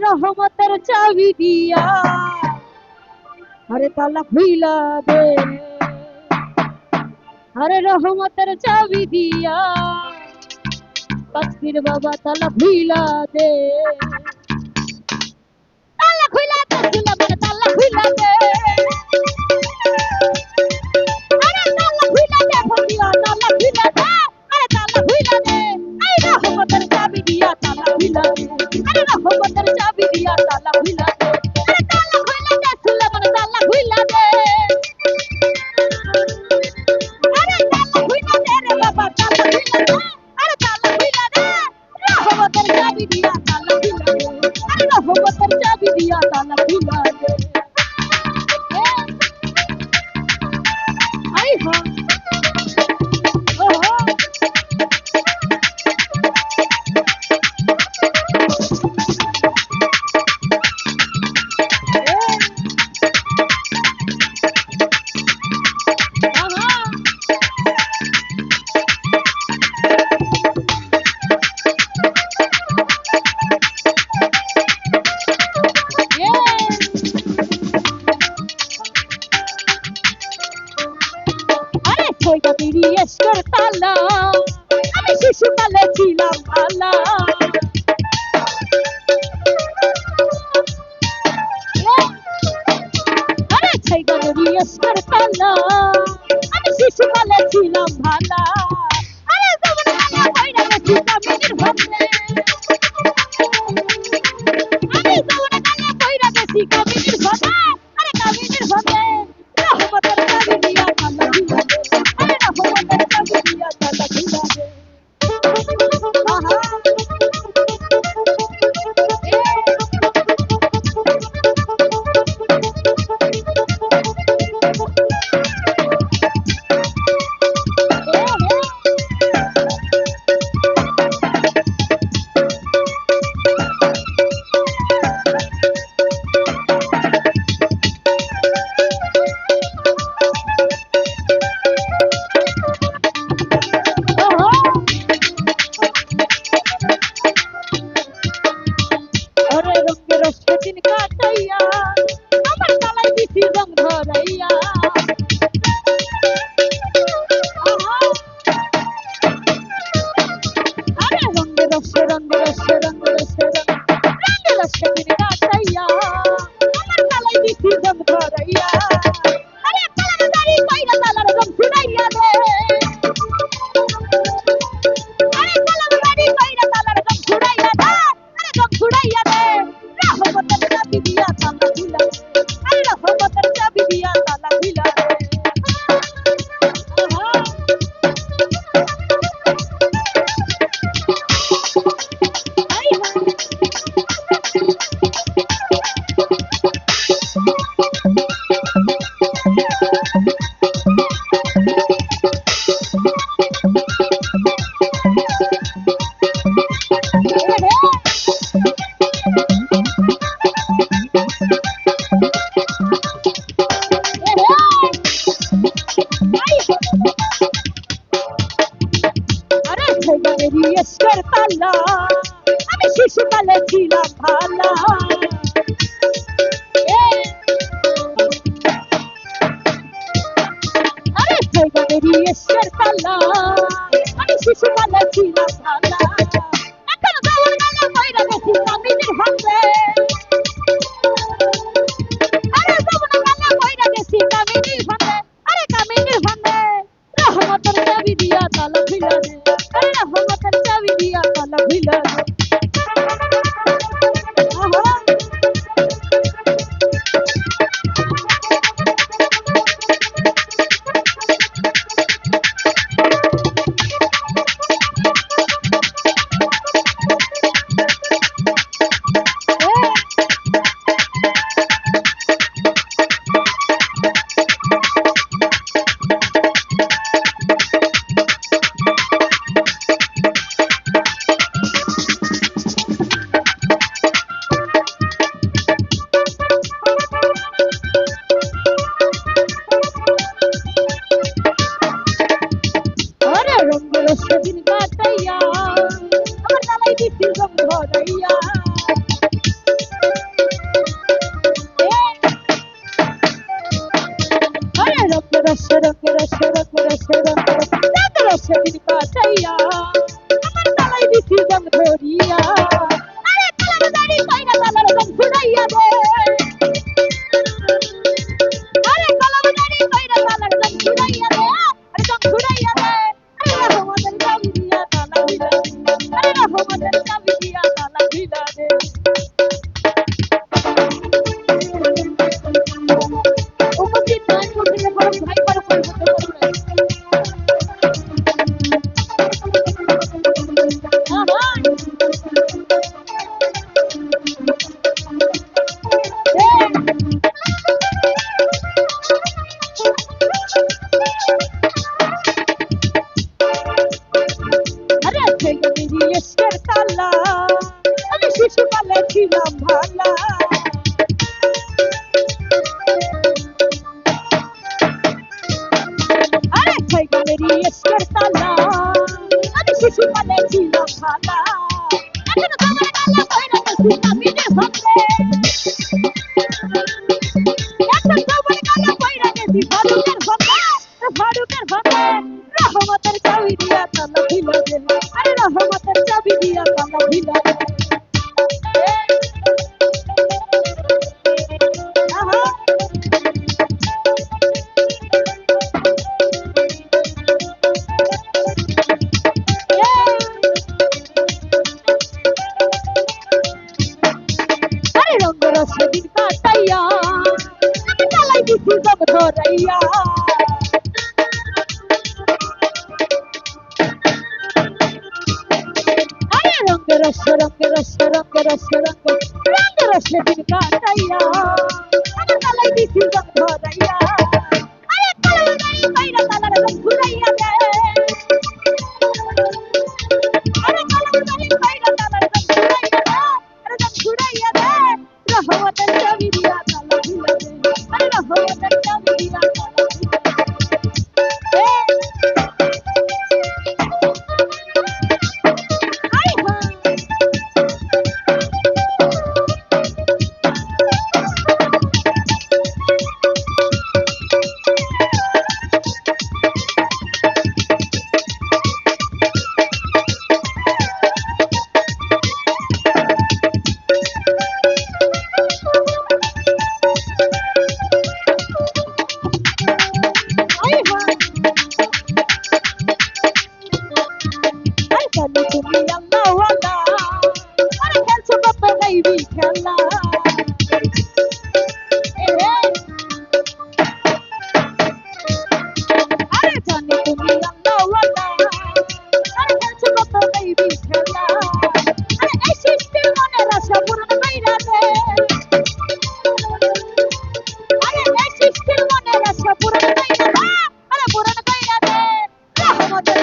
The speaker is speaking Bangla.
রহমতের চাবি দিয়া আরে তালা খুইলা দে, আরে রহমতের চাবি দিয়া পাখির বাবা তালা খুইলা দে, তালা খুইলা দে, তালা খুইলা দে, আরে তালা খুইলা দে, ফকিয়া তালা খুইলা দে, আরে তালা খুইলা দে, এই রহমতের চাবি দিয়া তালা খুইলা দে, আরে রহমতের চাবি দিয়া তালা খুইলা দে, আরে তালা খুইলা দে, সুলেমান তালা খুইলা দে, আরে তালা খুইলা দে রে বাবা তালা খুইলা দে, আরে তালা খুইলা দে, রহমতের চাবি দিয়া তালা খুইলা দে, আরে রহমতের চাবি দিয়া তালা খুইলা দে। আই হ্যাঁ ওহো তালা আমি শিশুকালে ছিলাম ভালা, আরে ছয়গানের তালা আমি শিশুকালে ছিলাম ভালা, আরে যখন কালা কইরা গেছি কামিনীর ভাবলে, আমি যখন কালা কইরা গেছি কামিনীর ভাবে, আরে কামিনীর ভাবে রহমতের চাবি দিয়া তালা খুইলা দে, আরে রহমতের চাবি দিয়া তালা খুইলা দে। আহা সেদিন কাটাইয়া আমার তালাই দিছি রং ধরাইয়া, আরে রঙে রসে রঙে রসে রঙে রসে রঙে রসে দিন কাটাইয়া আমার তালাই দিছি রং ধরাইয়া, আরে তালার দাড়ি কইরা তালার রং ছুড়াইয়া দে, আরে তালার দাড়ি কইরা তালার রং ছুড়াইয়া দে, আরে রং ছুড়াইয়া দে, রহমতের চাবি দিয়া তালা খুইলা দে, আরে রহমতের চাবি দিয়া তালা খুইলা দে। তালা আমি শিশুকালে ছিলাম ভালা, আরে ছয়গানের তালা আমি শিশুকালে ছিলাম ভালা, এখন যাওয়ার গালা কইরা গেছি কামিনীর ভাবে, আরে যাওয়ার গালা কইরা গেছি কামিনীর ভাবে, আরে কামিনীর ভাবে রহমতের চাবি দিয়া তালা খুইলা দে, আরে রহমতের চাবি দিয়া তালা খুইলা দে। সেদিন কাটাইয়া আমার তালাই দিছি জং ধরিয়া আরে তালার দাড়ি কইরা তালার জং ছুড়াইয়া দে আরে কলম দাড়ি কইরা তালার জং ছুড়াইয়া দে আরে জং ছুড়াইয়া দে আরে রহমতের চাবি দিয়া তালা খুইলা দে আরে রহমতের চাবি দিয়া তালা খুইলা দে উপস্থিত নয় উঠে বড় ভাই বড় করে হতে পারে আরে ছেলে মেয়ে এসকের তালা আমি শিশুকালে ছিলাম ভালা আরে ছেলে মেয়ে এসকের তালা আমি শিশুকালে ছিলাম ভালা এখন তোমার তালা কইরা গেছি কাবিনের ভাঙলে এখন তোমার তালা কইরা গেছি ফারুকের ভাঙলে ফারুকের ভাঙলে রহমতের চাবি দিয়া তালা খুইলা দে আরে রহমতের চাবি দিয়া তালা খুইলা দে আহা আরে রঙের সেদিন কাটাইয়া আমি তালাই দিছি জং ধরাইয়া আরে রঙের সেদিন কাটাইয়া আমি তালাই দিছি জং ধরাইয়া আরে তালাই দাড়ি কইরা তালার জং ছুড়াইয়া দে আরে কলম দাড়ি কইরা তালার জং ছুড়াইয়া দে আরে জং ছুড়াইয়া দে রহমতের চাবি দিয়া তালা খুইলা দে আরে রহমতের চাবি দিয়া তালা খুইলা দে আই হা আই হা আই জানি তুমি আল্লাহ ওয়ালা আরে খেলছো কত গাইবি খেলা আরে জানি তুমি আল্লাহ ওয়ালা আরে খেলছো কত গাইবি খেলা আরে এই সৃষ্টির মনের আশা পূরণ কইরা দে আরে এই সৃষ্টির মনের আশা পূরণ কইরা দে আরে পূরণ কইরা দে রহমতের